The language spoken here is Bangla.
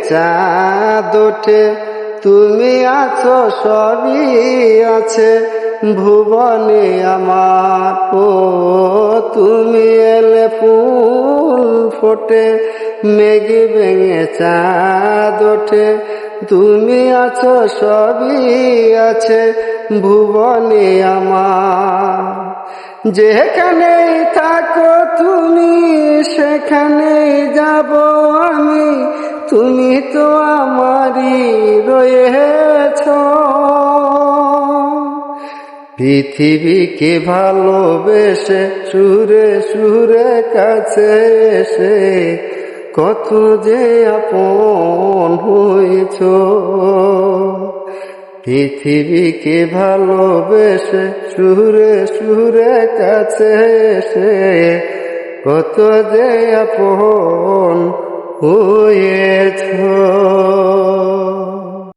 চাঁদ ওঠে, তুমি আছো সবই আছে ভুবনে আমার। ও তুমি এলে ফুল ফোটে, মেঘ ভেঙে চাঁদ ওঠে, তুমি আছো সবই আছে ভুবনে আমার। যেখানেই থাকো তুমি সেখানেই যাব আমি, তুমি তো আমারই রয়েছ। পৃথিবীকে ভালোবেসে সুরে সুরে কাছে এসে কত যে আপন হয়েছ। পৃথিবীকে ভালোবেসে সুরে সুরে কাছে এসে কত যে আপন হয়ে